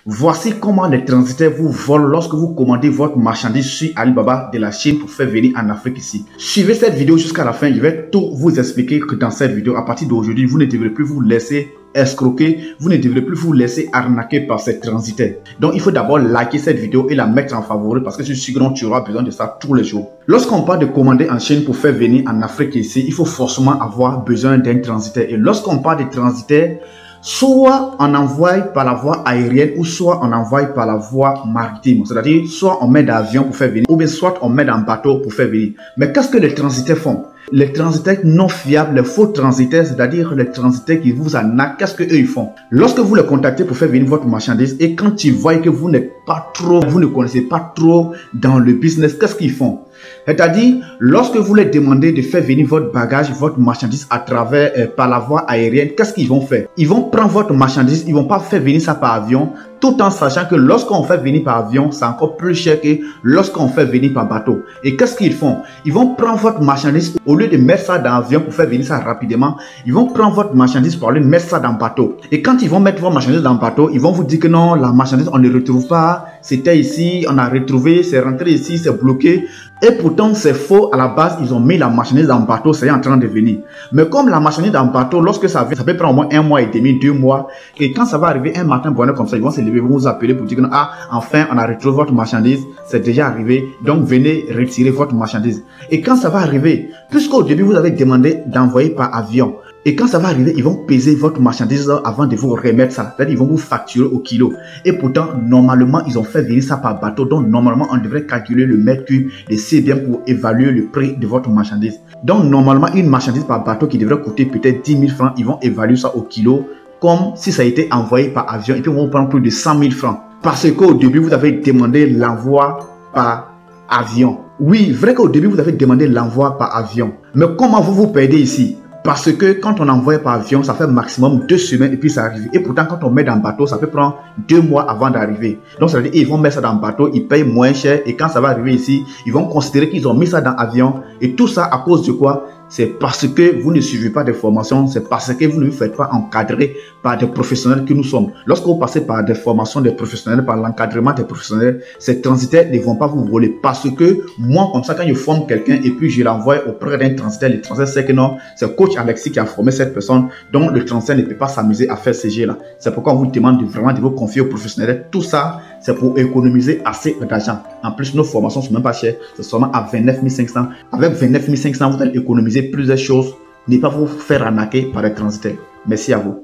Voici comment les transitaires vous volent lorsque vous commandez votre marchandise sur Alibaba de la Chine pour faire venir en Afrique ici. Suivez cette vidéo jusqu'à la fin, je vais tout vous expliquer que dans cette vidéo, à partir d'aujourd'hui, vous ne devrez plus vous laisser escroquer, vous ne devrez plus vous laisser arnaquer par ces transitaires. Donc il faut d'abord liker cette vidéo et la mettre en favori parce que je suis sûr que tu auras besoin de ça tous les jours. Lorsqu'on parle de commander en Chine pour faire venir en Afrique ici, il faut forcément avoir besoin d'un transitaire. Et lorsqu'on parle de transitaire, soit on envoie par la voie aérienne ou soit on envoie par la voie maritime. C'est-à-dire soit on met d'avion pour faire venir ou bien soit on met d'un bateau pour faire venir. Mais qu'est-ce que les transitaires font? Les transitaires non fiables, les faux transitaires, c'est-à-dire les transitaires qui vous arnaquent, qu'est-ce qu'eux ils font? Lorsque vous les contactez pour faire venir votre marchandise et quand ils voient que vous n'êtes pas trop, vous ne connaissez pas trop dans le business, qu'est-ce qu'ils font? C'est-à-dire, lorsque vous les demandez de faire venir votre bagage, votre marchandise à travers, par la voie aérienne, qu'est-ce qu'ils vont faire? Ils vont prendre votre marchandise, ils vont pas faire venir ça par avion, tout en sachant que lorsqu'on fait venir par avion, c'est encore plus cher que lorsqu'on fait venir par bateau. Et qu'est-ce qu'ils font? Ils vont prendre votre marchandise, au lieu de mettre ça dans l'avion pour faire venir ça rapidement, ils vont prendre votre marchandise pour aller mettre ça dans le bateau. Et quand ils vont mettre votre marchandise dans le bateau, ils vont vous dire que non, la marchandise, on ne retrouve pas, c'était ici, on a retrouvé, c'est rentré ici, c'est bloqué. Et pourtant, c'est faux. À la base, ils ont mis la marchandise dans le bateau, c'est en train de venir. Mais comme la marchandise dans le bateau, lorsque ça vient, ça peut prendre au moins 1 mois et demi, 2 mois. Et quand ça va arriver un matin, bonheur comme ça, ils vont se lever, vous appeler pour dire que ah, enfin, on a retrouvé votre marchandise, c'est déjà arrivé. Donc, venez retirer votre marchandise. Et quand ça va arriver, puisqu'au début, vous avez demandé d'envoyer par avion. Et quand ça va arriver, ils vont peser votre marchandise avant de vous remettre ça. C'est-à-dire ils vont vous facturer au kilo. Et pourtant, normalement, ils ont fait venir ça par bateau. Donc, normalement, on devrait calculer le mètre cube de CBM pour évaluer le prix de votre marchandise. Donc, normalement, une marchandise par bateau qui devrait coûter peut-être 10 000 francs, ils vont évaluer ça au kilo comme si ça a été envoyé par avion. Et puis, ils vont prendre plus de 100 000 francs. Parce qu'au début, vous avez demandé l'envoi par avion. Oui, vrai qu'au début, vous avez demandé l'envoi par avion. Mais comment vous vous perdez ici? Parce que quand on envoie par avion, ça fait maximum 2 semaines et puis ça arrive. Et pourtant, quand on met dans le bateau, ça peut prendre 2 mois avant d'arriver. Donc, ça veut dire qu'ils vont mettre ça dans le bateau, ils payent moins cher. Et quand ça va arriver ici, ils vont considérer qu'ils ont mis ça dans l'avion. Et tout ça à cause de quoi? C'est parce que vous ne suivez pas des formations, c'est parce que vous ne vous faites pas encadrer par des professionnels que nous sommes. Lorsque vous passez par des formations des professionnels, par l'encadrement des professionnels, ces transitaires ne vont pas vous voler. Parce que moi, comme ça, quand je forme quelqu'un et puis je l'envoie auprès d'un transitaire, le transitaire sait que non, c'est coach Alexis qui a formé cette personne, donc le transitaire ne peut pas s'amuser à faire ces jeux-là. C'est pourquoi on vous demande vraiment de vous confier aux professionnels. Tout ça, c'est pour économiser assez d'argent. En plus, nos formations ne sont même pas chères, c'est seulement à 29 500. Avec 29 500, vous allez économiser plusieurs choses, ne pas vous faire arnaquer par les transitaires. Merci à vous.